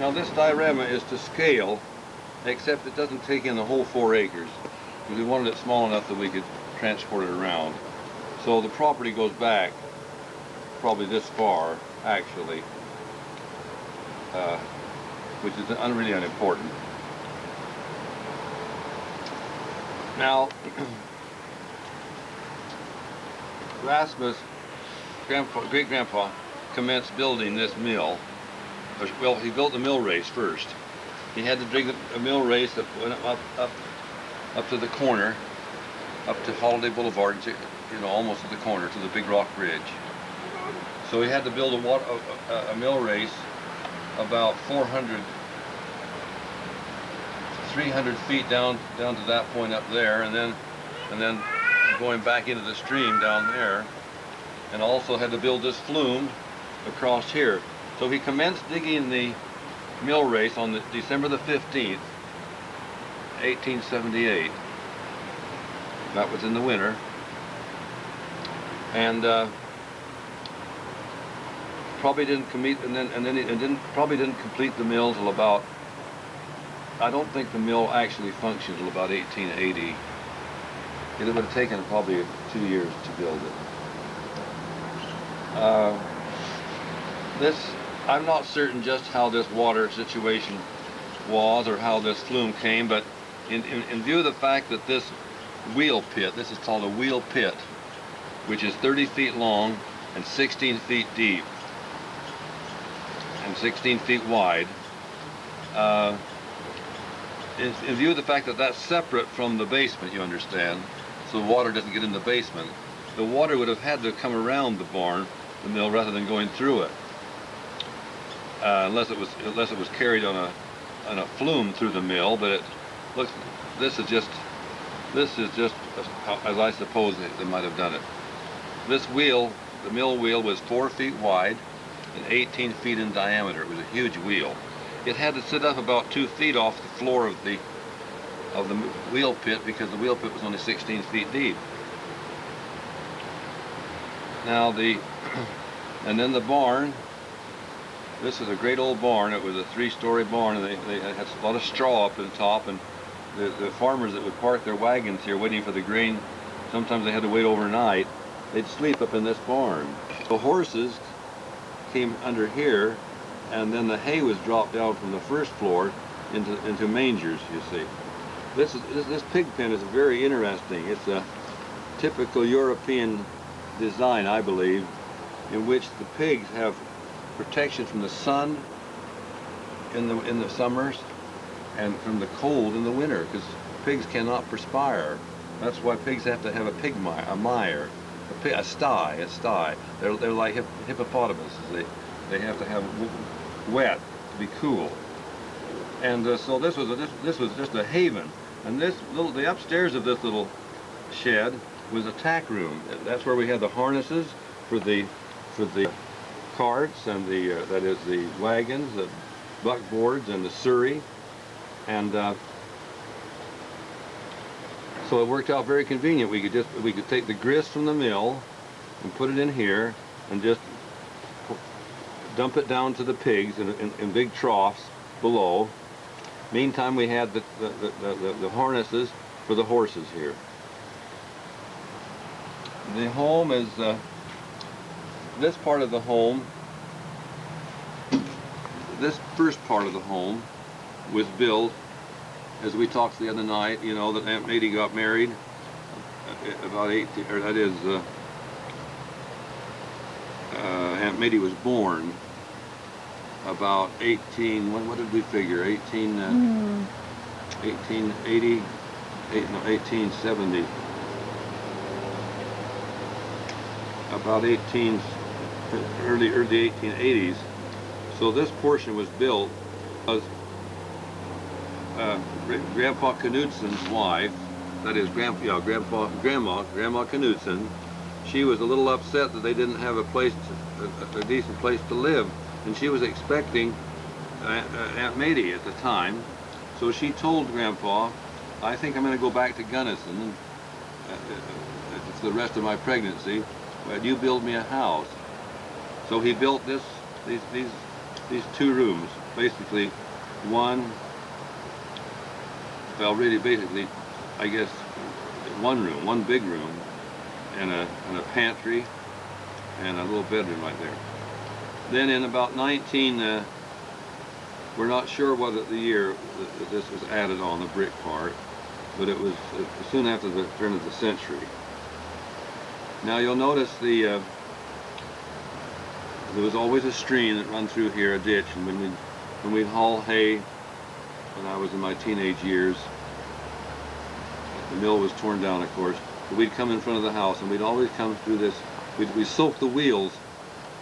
Now this diorama is to scale, except it doesn't take in the whole 4 acres. Because we wanted it small enough that we could transport it around. So the property goes back probably this far, actually, which is really unimportant. Now, Rasmus, great-grandpa, commenced building this mill. Well, he built the mill race first. He had to dig a mill race that went up to the corner, up to Holiday Boulevard, you know, almost at the corner to the Big Rock Bridge. So he had to build a mill race about 300 feet down to that point up there, and then going back into the stream down there, and also had to build this flume across here. So he commenced digging the mill race on December the 15th, 1878. That was in the winter, and probably didn't complete, probably didn't complete the mill till about. I don't think the mill actually functioned till about 1880. It would have taken probably 2 years to build it. I'm not certain just how this water situation was or how this flume came, but in view of the fact that this wheel pit, this is called a wheel pit, which is 30 feet long and 16 feet deep and 16 feet wide, in view of the fact that that's separate from the basement, you understand, so the water doesn't get in the basement, the water would have had to come around the barn, the mill, rather than going through it, unless it was carried on a flume through the mill. But it looks, this is just as I suppose they might have done it. This wheel, the mill wheel, was 4 feet wide and 18 feet in diameter. It was a huge wheel. It had to sit up about 2 feet off the floor of the wheel pit, because the wheel pit was only 16 feet deep. Now and then the barn. This is a great old barn. It was a 3-story barn, and they had a lot of straw up in the top, and the farmers that would park their wagons here waiting for the grain, sometimes they had to wait overnight. They'd sleep up in this barn. The horses came under here, and then the hay was dropped down from the first floor into mangers, you see. This pig pen is very interesting. It's a typical European design, I believe, in which the pigs have protection from the sun in the summers and from the cold in the winter, because pigs cannot perspire. That's why pigs have to have a mire, a sty. They're like hippopotamuses. They have to have wet to be cool. And so this was just a haven. And the upstairs of this little shed was a tack room. That's where we had the harnesses for the carts and that is the wagons, the buckboards, and the surrey. And so it worked out very convenient. We could take the grist from the mill and put it in here and just dump it down to the pigs in big troughs below. Meantime, we had the harnesses for the horses here. The home is this part of the home. This first part of the home was built, as we talked the other night, you know, that Aunt Matey got married about 18, or that is, Aunt Matey was born about what did we figure, 1870, about early 1880s. So this portion was built because Grandpa Knudsen's wife, that is Grandma Knudsen, she was a little upset that they didn't have a decent place to live, and she was expecting Aunt Matey at the time. So she told Grandpa, "I think I'm going to go back to Gunnison for the rest of my pregnancy, but you build me a house." So he built these 2 rooms. basically one, well, really basically, I guess, one room, one big room, and a pantry, and a little bedroom right there. Then in about 19, we're not sure what the year that this was added on, the brick part, but it was soon after the turn of the century. Now you'll notice there was always a stream that ran through here, a ditch, and when we'd haul hay, when I was in my teenage years, the mill was torn down, of course, but we'd come in front of the house, and we'd always come through this. We'd soak the wheels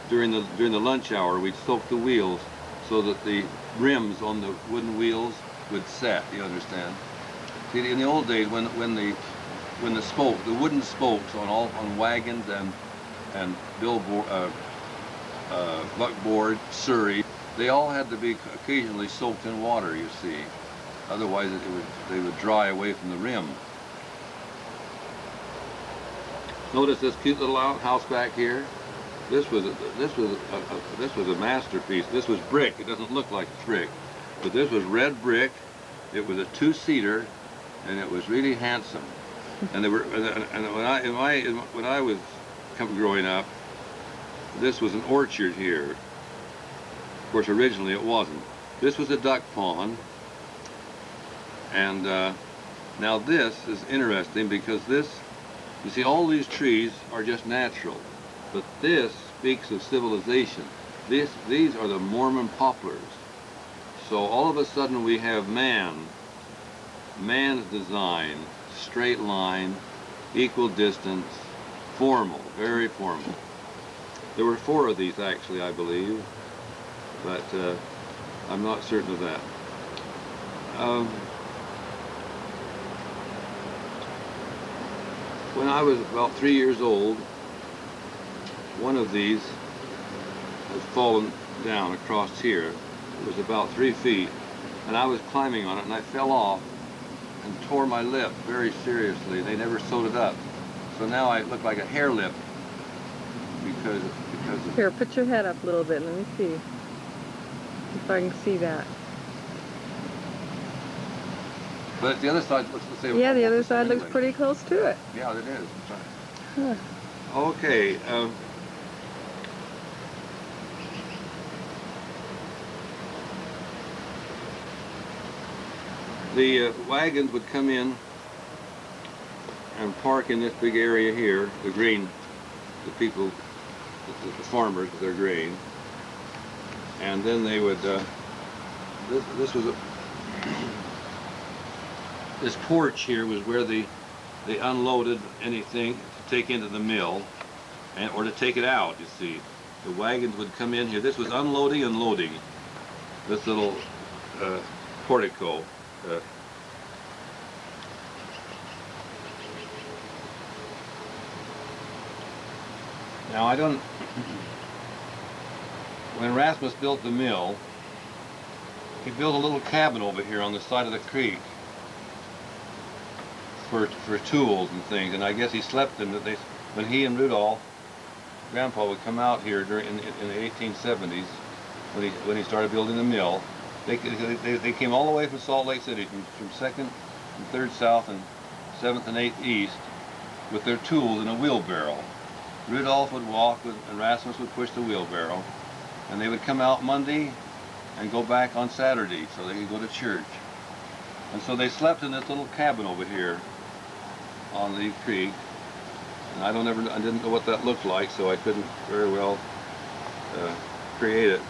during the lunch hour. We'd soak the wheels so that the rims on the wooden wheels would set. You understand? See, in the old days, when the wooden spokes on wagons and billboard, buckboard, surrey, they all had to be occasionally soaked in water. You see, otherwise they would dry away from the rim. Notice this cute little outhouse back here. This was a masterpiece. This was brick. It doesn't look like brick, but this was red brick. It was a two-seater, and it was really handsome. And there were, and when I was growing up, this was an orchard here. Of course, originally it wasn't. This was a duck pond, and now this is interesting because this, you see, all these trees are just natural, but this speaks of civilization. These are the Mormon poplars. So all of a sudden we have man's design, straight line, equal distance, formal, very formal. There were 4 of these actually, I believe, but I'm not certain of that. When I was about 3 years old, one of these had fallen down across here. It was about 3 feet, and I was climbing on it, and I fell off and tore my lip very seriously. They never sewed it up, so now I look like a hair lip because of... Here, put your head up a little bit. Let me see if I can see that. But the other side looks the same. Yeah, the other side looks pretty close to it. Yeah, it is. Huh. Okay. The wagons would come in and park in this big area here, the grain, the people, the farmers with their grain, and then they would, this was a, this porch here was where they unloaded anything to take into the mill, or to take it out, you see. The wagons would come in here. This was unloading and loading, this little portico. Now I don't, when Rasmus built the mill, he built a little cabin over here on the side of the creek for tools and things, and I guess he slept in it. When he and Rudolph, Grandpa, would come out here in the 1870s, when he started building the mill, they came all the way from Salt Lake City, from 2nd and 3rd South and 7th and 8th East, with their tools in a wheelbarrow. Rudolph would walk and Rasmus would push the wheelbarrow, and they would come out Monday and go back on Saturday so they could go to church. And so they slept in this little cabin over here on the creek, and I didn't know what that looked like, so I couldn't very well create it.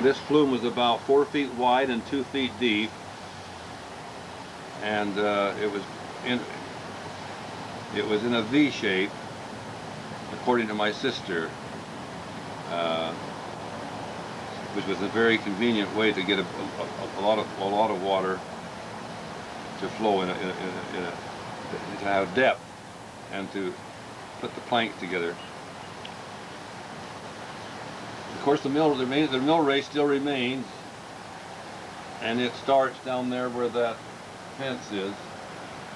This flume was about 4 feet wide and 2 feet deep, and it was in a V shape, according to my sister, which was a very convenient way to get a lot of water to flow to have depth and to put the planks together. Of course, the mill race still remains, and it starts down there where that fence is,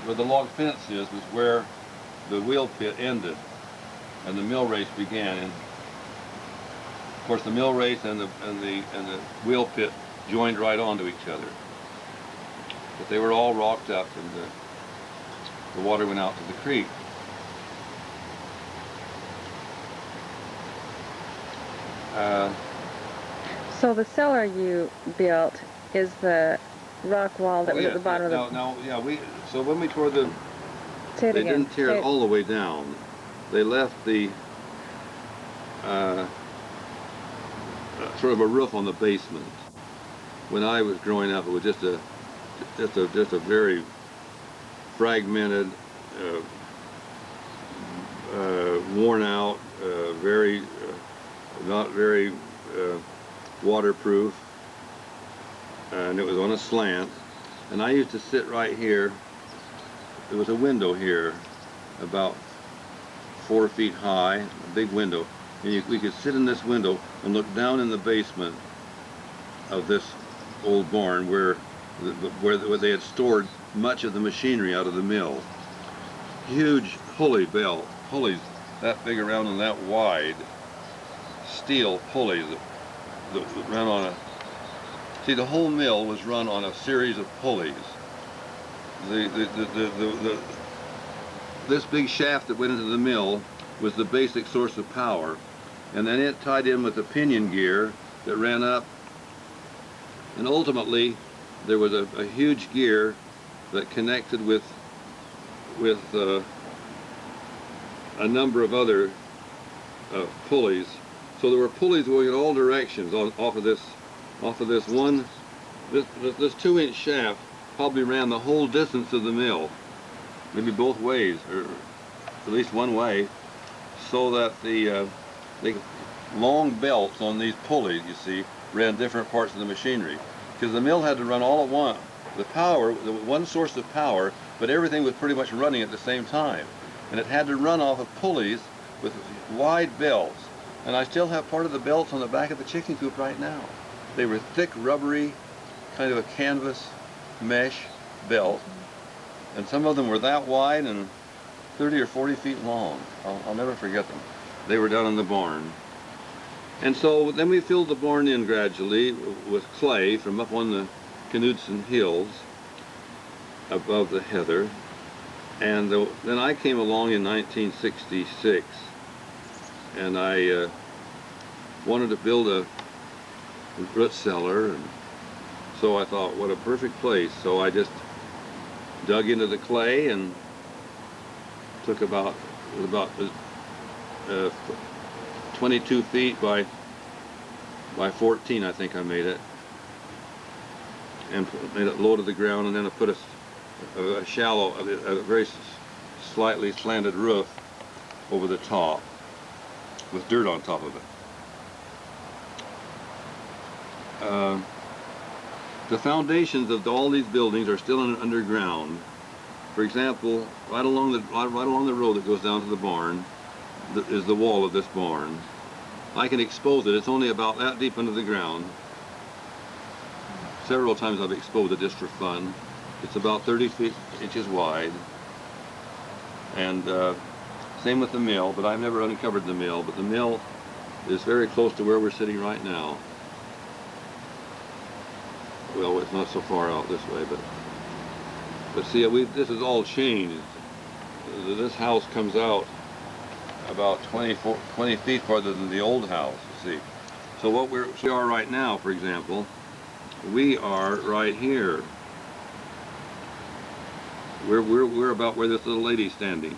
where the log fence is, was where the wheel pit ended, and the mill race began. Of course, the mill race and the wheel pit joined right onto each other. But they were all rocked up, and the water went out to the creek. So the cellar you built is the rock wall that was at the bottom of the... So when we tore the... Say it They again. didn't tear it all the way down. They left the sort of a roof on the basement. When I was growing up, it was just a very fragmented, worn out, not very waterproof, and it was on a slant. And I used to sit right here. There was a window here, about 4 feet high, a big window, and we could sit in this window and look down in the basement of this old barn where they had stored much of the machinery out of the mill. Huge pulley belt, pulleys that big around and that wide, steel pulleys that ran on a... See, the whole mill was run on a series of pulleys. This big shaft that went into the mill was the basic source of power, and then it tied in with the pinion gear that ran up, and ultimately there was a huge gear that connected with a number of other pulleys. So there were pulleys going in all directions off of this one. This 2-inch shaft probably ran the whole distance of the mill, maybe both ways, or at least one way, so that the long belts on these pulleys, you see, ran different parts of the machinery, because the mill had to run all at once. The one source of power, but everything was pretty much running at the same time, and it had to run off of pulleys with wide belts. And I still have part of the belts on the back of the chicken coop right now. They were thick, rubbery, kind of a canvas mesh belt, and some of them were that wide and 30 or 40 feet long. I'll never forget them. They were down in the barn. And so then we filled the barn in gradually with clay from up on the Knudsen hills above the heather. And then I came along in 1966, and I wanted to build a root cellar, and so I thought, what a perfect place. So I just dug into the clay and took about 22 feet by 14, I think I made it, and made it low to the ground, and then I put a shallow, a very slightly slanted roof over the top with dirt on top of it. The foundations of all these buildings are still underground. For example, right along the road that goes down to the barn is the wall of this barn. I can expose it. It's only about that deep under the ground. Several times I've exposed it just for fun. It's about 30 inches wide. And same with the mill, but I've never uncovered the mill. But the mill is very close to where we're sitting right now. Well, it's not so far out this way, but see, this is all changed. This house comes out about 20 feet farther than the old house, you see. So what we are right now, for example, we are right here. We're about where this little lady's standing,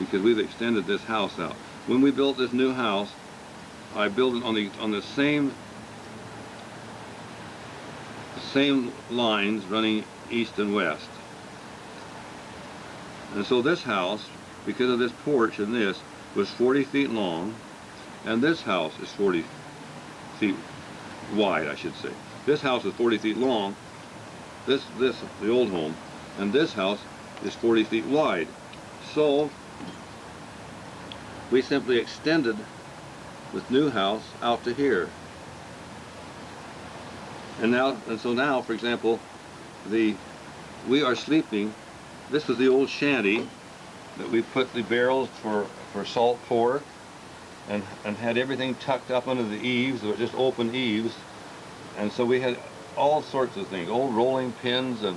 because we've extended this house out. When we built this new house, I built it on the same lines running east and west. And so this house, because of this porch and this, was 40 feet long, and this house is 40 feet wide, I should say. This house is 40 feet long, the old home, and this house is 40 feet wide. So we simply extended this new house out to here. And so now, for example, we are sleeping. This was the old shanty that we put the barrels for salt pork and had everything tucked up under the eaves. There were just open eaves, and so we had all sorts of things, old rolling pins and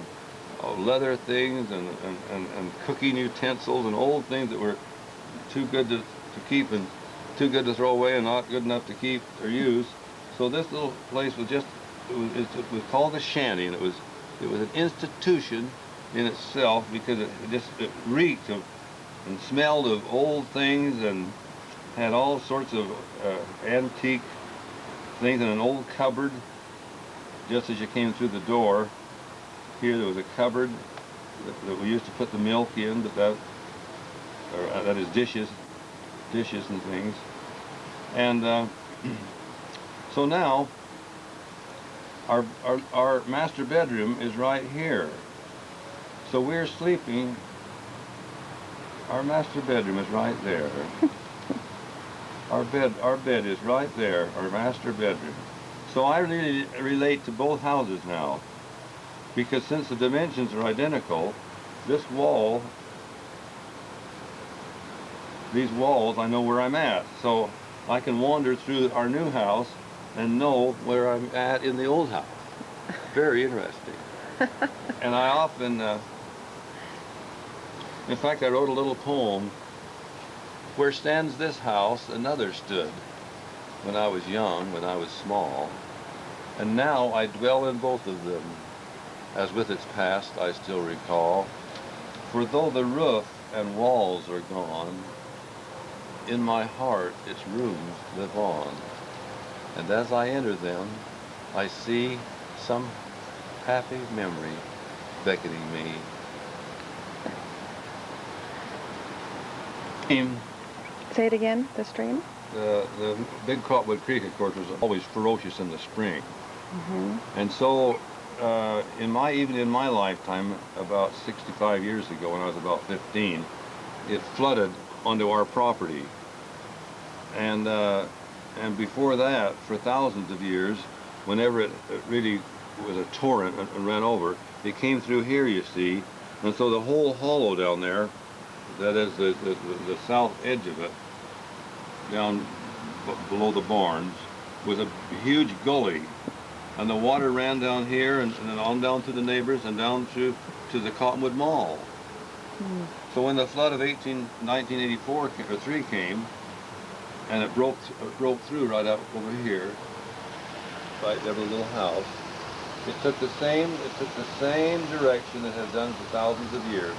leather things and cooking utensils and old things that were too good to keep and too good to throw away and not good enough to keep or use. So this little place was just, it was called a shanty, and it was an institution in itself, because it reeked of and smelled of old things and had all sorts of antique things in an old cupboard. Just as you came through the door, here there was a cupboard that we used to put the milk in, but that is dishes and things. And so now our master bedroom is right here. So we're sleeping. Our master bedroom is right there. Our bed is right there. Our master bedroom. So I really relate to both houses now, because since the dimensions are identical, these walls, I know where I'm at. So I can wander through our new house and know where I'm at in the old house. Very interesting. And I often, in fact, I wrote a little poem, "Where stands this house, another stood, when I was young, when I was small. And now I dwell in both of them, as with its past I still recall. For though the roof and walls are gone, in my heart its rooms live on. And as I enter them, I see some happy memory beckoning me." Say it again, the stream? The big Cottonwood Creek, of course, was always ferocious in the spring. Mm-hmm. And so, even in my lifetime, about 65 years ago, when I was about 15, it flooded onto our property. And before that, for thousands of years, whenever it really was a torrent and ran over, it came through here, you see. And so the whole hollow down there, that is the south edge of it, down below the barns, was a huge gully. And the water ran down here and then on down to the neighbors and down to the Cottonwood Mall. Mm. So when the flood of 1984 or 3 came, and it broke through right up over here, right there, the little house, it took the same direction it had done for thousands of years.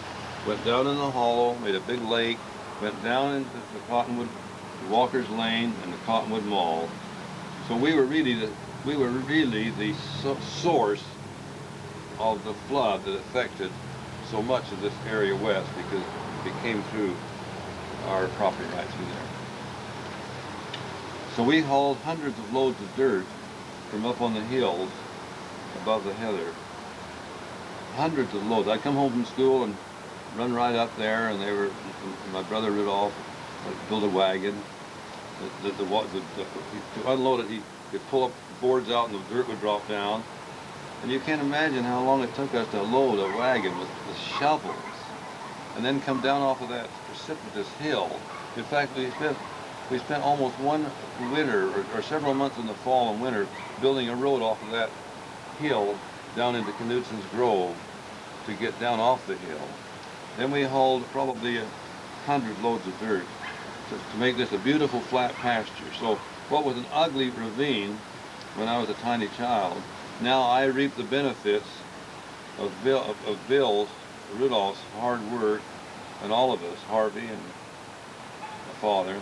Went down in the hollow, made a big lake, went down into the Cottonwood, Walker's Lane, and the Cottonwood Mall. So we were really the source of the flood that affected so much of this area west, because it came through our property right through there. So we hauled hundreds of loads of dirt from up on the hills above the heather. Hundreds of loads. I'd come home from school and run right up there, and my brother Rudolph built a wagon. To unload it, he could pull up boards out and the dirt would drop down. And you can't imagine how long it took us to load a wagon with shovels and then come down off of that precipitous hill. In fact, we spent almost one winter or several months in the fall and winter building a road off of that hill down into Knudsen's Grove to get down off the hill. Then we hauled probably 100 loads of dirt to make this a beautiful flat pasture. So what was an ugly ravine when I was a tiny child, now I reap the benefits of Bill's, Rudolph's hard work, and all of us, Harvey and my father.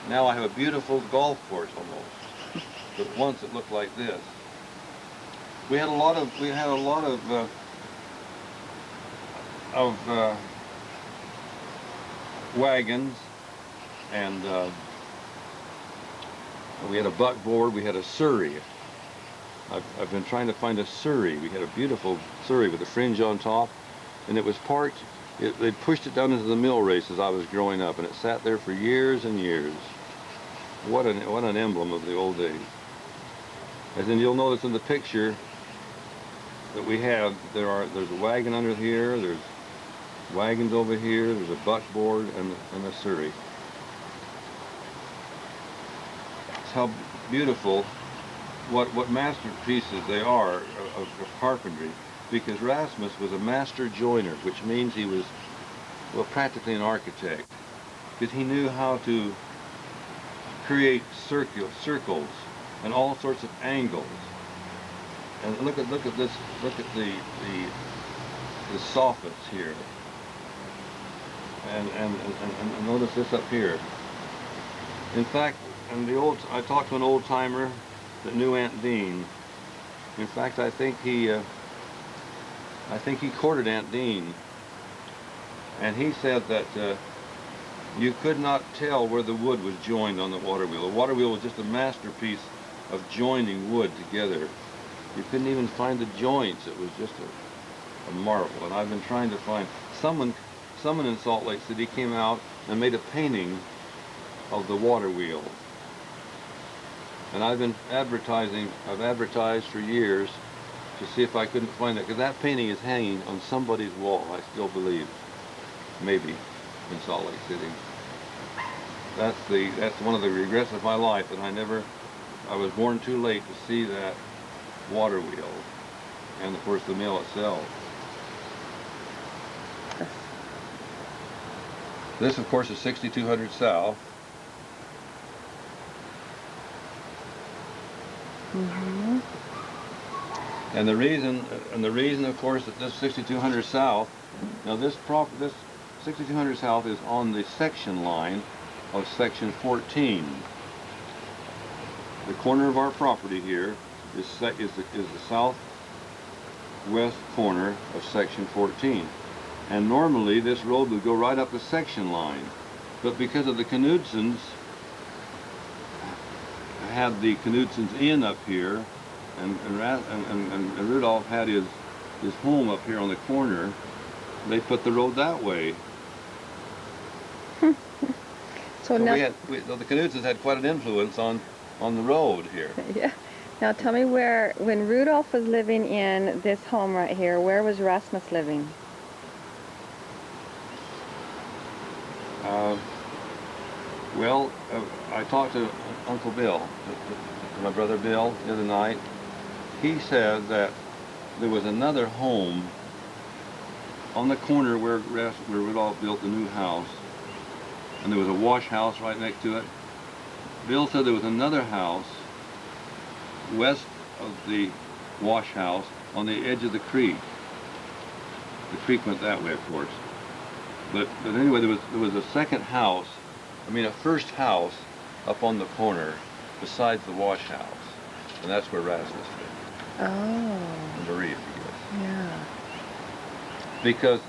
Now I have a beautiful golf course almost, but once it looked like this. We had a lot of wagons, and we had a buckboard. We had a surrey. I've been trying to find a surrey. We had a beautiful surrey with a fringe on top, and it was parked. They pushed it down into the mill race as I was growing up, and it sat there for years and years. What an emblem of the old days. And then you'll notice in the picture that we have, there's a wagon under here, there's wagons over here, there's a buckboard and a surrey. how beautiful, what masterpieces they are of carpentry, because Rasmus was a master joiner, which means he was, well, practically an architect, because he knew how to create circles and all sorts of angles. And look at this, look at the soffits here. And notice this up here. In fact, I talked to an old timer that knew Aunt Dean. In fact, I think he courted Aunt Dean, and he said that you could not tell where the wood was joined on the water wheel. The water wheel was just a masterpiece of joining wood together. You couldn't even find the joints. It was just a marvel. And I've been trying to find someone in Salt Lake City came out and made a painting of the water wheel. And I've advertised for years to see if I couldn't find it, because that painting is hanging on somebody's wall, I still believe, maybe in Salt Lake City. That's one of the regrets of my life, that I was born too late to see that water wheel, and of course the mill itself. This, of course, is 6200 South. Mm-hmm. And the reason, of course, that this 6200 South, now this 6200 South is on the section line of section 14. The corner of our property here is the southwest corner of section 14. And normally this road would go right up the section line, but because of the Knudsens, had the Knudsens Inn up here, and Rudolph had his home up here on the corner, they put the road that way. So now, the Knudsens had quite an influence on the road here. Yeah. Now tell me, when Rudolph was living in this home right here, where was Rasmus living? I talked to Uncle Bill, to my brother Bill, the other night. He said that there was another home on the corner where Rudolph built the new house, and there was a wash house right next to it. Bill said there was another house west of the wash house on the edge of the creek. The creek went that way, of course. But anyway, there was a second house, a first house up on the corner besides the wash house. And that's where Rasmus lived. Oh. Maria, I guess. Yeah. Because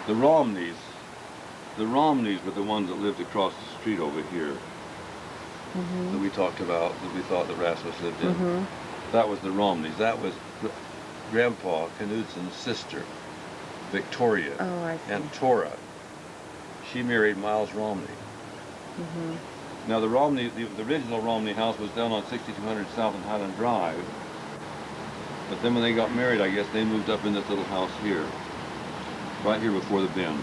the Romneys were the ones that lived across the street over here. Mm-hmm. That we talked about, that we thought that Rasmus lived in. Mm-hmm. That was the Romneys. That was Grandpa Knudsen's sister, Victoria. Oh, I see. And Tora. She married Miles Romney. Mm-hmm. Now the original Romney house was down on 6200 South and Highland Drive. But then when they got married, I guess they moved up in this little house here. Right here before the bend.